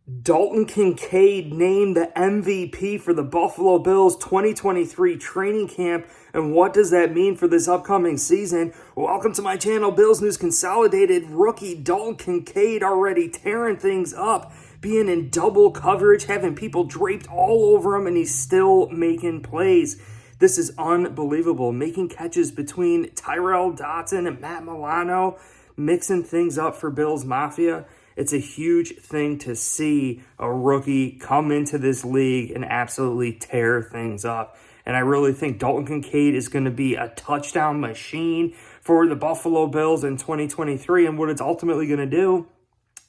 Dalton Kincaid named the MVP for the Buffalo Bills 2023 training camp. And what does that mean for this upcoming season? Welcome to my channel, Bills News Consolidated. Rookie Dalton Kincaid already tearing things up, being in double coverage, having people draped all over him, and he's still making plays. This is unbelievable. Making catches between Tyrel Dotson and Matt Milano, mixing things up for Bills Mafia. It's a huge thing to see a rookie come into this league and absolutely tear things up. And I really think Dalton Kincaid is going to be a touchdown machine for the Buffalo Bills in 2023. And what it's ultimately going to do,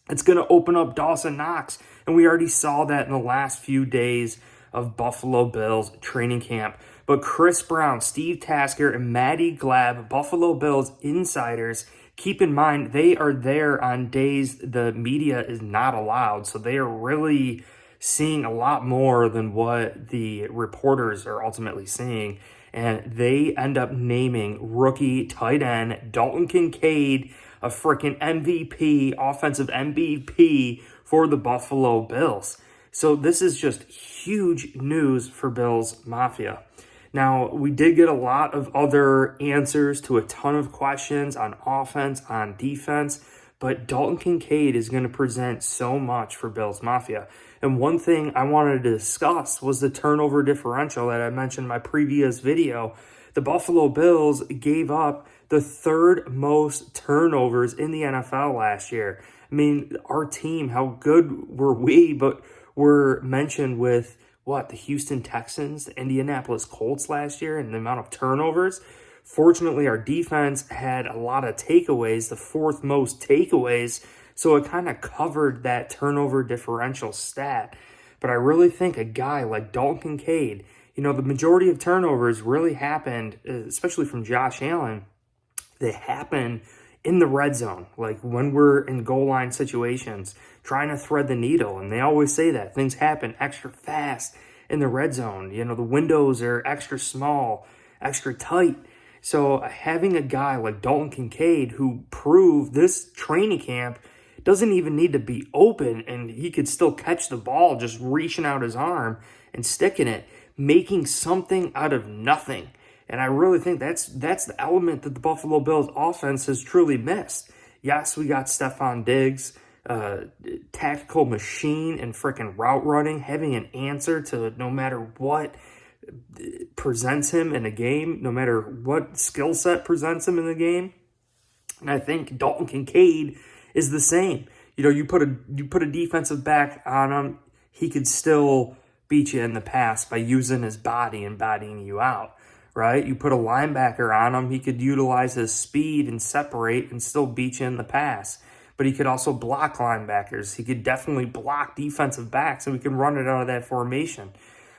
it's going to open up Dawson Knox. And we already saw that in the last few days of Buffalo Bills training camp. But Chris Brown, Steve Tasker, and Matty Glab, Buffalo Bills insiders, keep in mind, they are there on days the media is not allowed. So they are really seeing a lot more than what the reporters are ultimately seeing. And they end up naming rookie tight end Dalton Kincaid a freaking MVP, offensive MVP for the Buffalo Bills. So this is just huge news for Bills Mafia. Now, we did get a lot of other answers to a ton of questions on offense, on defense, but Dalton Kincaid is going to present so much for Bills Mafia. And one thing I wanted to discuss was the turnover differential that I mentioned in my previous video. The Buffalo Bills gave up the third most turnovers in the NFL last year. I mean, our team, how good were we, but we're mentioned with the Houston Texans, the Indianapolis Colts last year, and the amount of turnovers. Fortunately, our defense had a lot of takeaways, the fourth most takeaways, so it kind of covered that turnover differential stat. But I really think a guy like Dalton Kincaid, the majority of turnovers really happened, especially from Josh Allen, they happen in the red zone, like when we're in goal line situations, trying to thread the needle. And they always say that things happen extra fast in the red zone. The windows are extra small, extra tight. So having a guy like Dalton Kincaid who proved this training camp doesn't even need to be open and he could still catch the ball, just reaching out his arm and sticking it, making something out of nothing. And I really think that's the element that the Buffalo Bills offense has truly missed. Yes, we got Stephon Diggs, tactical machine and freaking route running, having an answer to no matter what presents him in a game, no matter what skill set presents him in the game. And I think Dalton Kincaid is the same. You put a defensive back on him, he could still beat you in the pass by using his body and bodying you out. Right? You put a linebacker on him, he could utilize his speed and separate and still beat you in the pass. But he could also block linebackers. He could definitely block defensive backs, and we can run it out of that formation.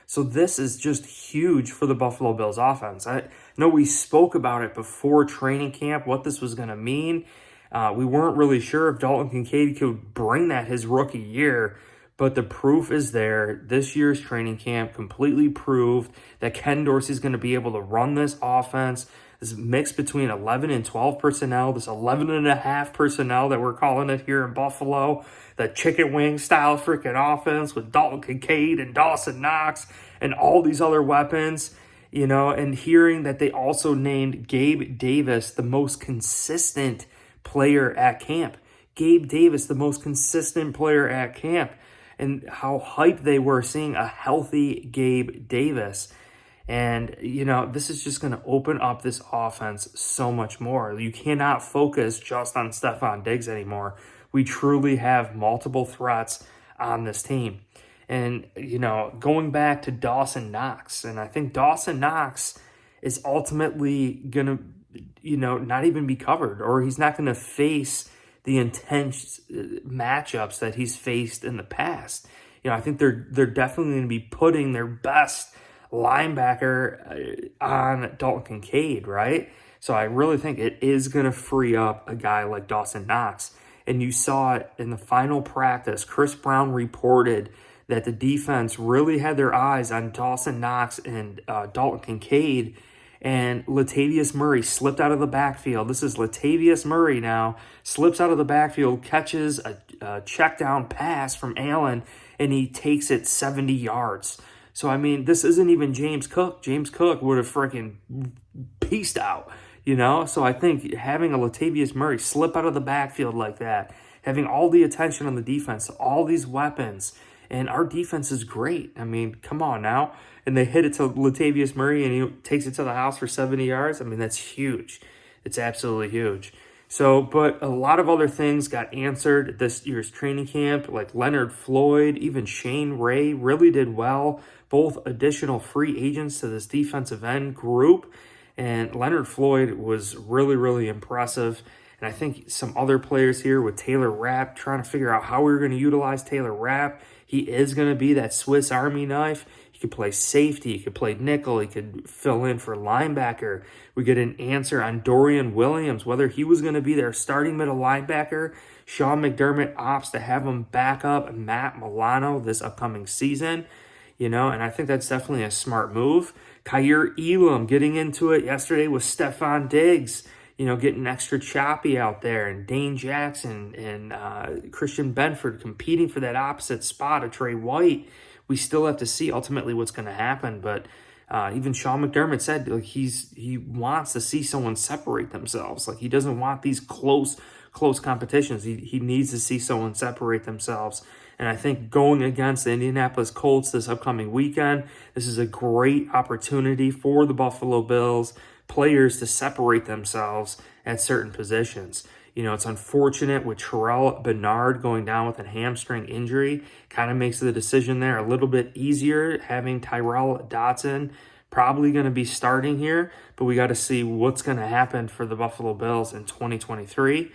So this is just huge for the Buffalo Bills offense. I know we spoke about it before training camp, what this was going to mean. We weren't really sure if Dalton Kincaid could bring that his rookie year, but the proof is there. This year's training camp completely proved that Ken Dorsey's going to be able to run this offense, this mix between 11 and 12 personnel, this 11 and a half personnel that we're calling it here in Buffalo, the chicken wing style freaking offense with Dalton Kincaid and Dawson Knox and all these other weapons, and hearing that they also named Gabe Davis the most consistent player at camp. Gabe Davis, the most consistent player at camp. And how hyped they were seeing a healthy Gabe Davis. And, this is just going to open up this offense so much more. You cannot focus just on Stephon Diggs anymore. We truly have multiple threats on this team. And, going back to Dawson Knox, and I think Dawson Knox is ultimately going to, not even be covered, or he's not going to face the intense matchups that he's faced in the past. I think they're definitely going to be putting their best linebacker on Dalton Kincaid, right? So I really think it is going to free up a guy like Dawson Knox. And you saw it in the final practice. Chris Brown reported that the defense really had their eyes on Dawson Knox and Dalton Kincaid, and Latavius Murray slipped out of the backfield. This is Latavius Murray now, slips out of the backfield, catches check down pass from Allen, and he takes it 70 yards. So, I mean, this isn't even James Cook. James Cook would have freaking pieced out, you know? So I think having a Latavius Murray slip out of the backfield like that, having all the attention on the defense, all these weapons, and our defense is great. I mean, come on now. And they hit it to Latavius Murray, and he takes it to the house for 70 yards. I mean, that's huge. It's absolutely huge. So, but a lot of other things got answered this year's training camp, like Leonard Floyd, even Shane Ray really did well. Both additional free agents to this defensive end group. And Leonard Floyd was really, really impressive. And I think some other players here with Taylor Rapp, trying to figure out how we were going to utilize Taylor Rapp. He is going to be that Swiss Army knife. He could play safety. He could play nickel. He could fill in for linebacker. We get an answer on Dorian Williams, whether he was going to be their starting middle linebacker. Sean McDermott opts to have him back up Matt Milano this upcoming season. You know, and I think that's definitely a smart move. Kaiir Elam getting into it yesterday with Stephon Diggs, you know, getting extra choppy out there, and Dane Jackson and Christian Benford competing for that opposite spot of Trey White. We still have to see ultimately what's going to happen, but even Sean McDermott said like he wants to see someone separate themselves. Like he doesn't want these close competitions. He needs to see someone separate themselves. And I think going against the Indianapolis Colts this upcoming weekend, this is a great opportunity for the Buffalo Bills players to separate themselves at certain positions. You know, it's unfortunate with Terrell Bernard going down with a hamstring injury. Kind of makes the decision there a little bit easier, having Tyrell Dodson probably going to be starting here, but we got to see what's going to happen for the Buffalo Bills in 2023.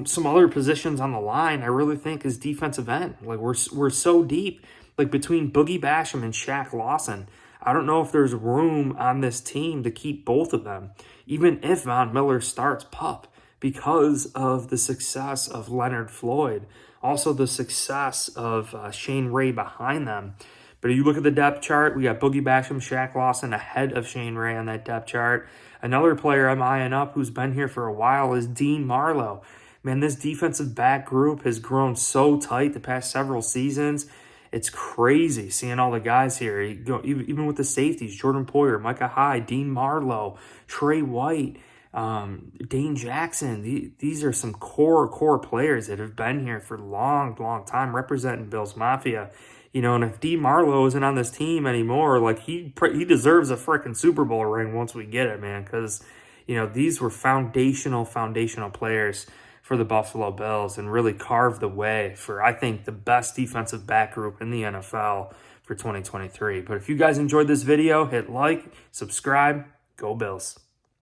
Some other positions on the line, I really think, is defensive end. Like we're so deep, like between Boogie Basham and Shaq Lawson. I don't know if there's room on this team to keep both of them, even if Von Miller starts pup, because of the success of Leonard Floyd, also the success of Shane Ray behind them. But if you look at the depth chart, we got Boogie Basham, Shaq Lawson ahead of Shane Ray on that depth chart. Another player I'm eyeing up who's been here for a while is Dean Marlowe. Man, this defensive back group has grown so tight the past several seasons. It's crazy seeing all the guys here. Even with the safeties, Jordan Poyer, Micah Hyde, Dean Marlowe, Trey White, Dane Jackson. These are some core players that have been here for a long time representing Bills Mafia. You know, and if Dean Marlowe isn't on this team anymore, like he deserves a freaking Super Bowl ring once we get it, man. Because, you know, these were foundational players for the Buffalo Bills and really carved the way for, I think, the best defensive back group in the NFL for 2023. But if you guys enjoyed this video, hit like, subscribe, go Bills.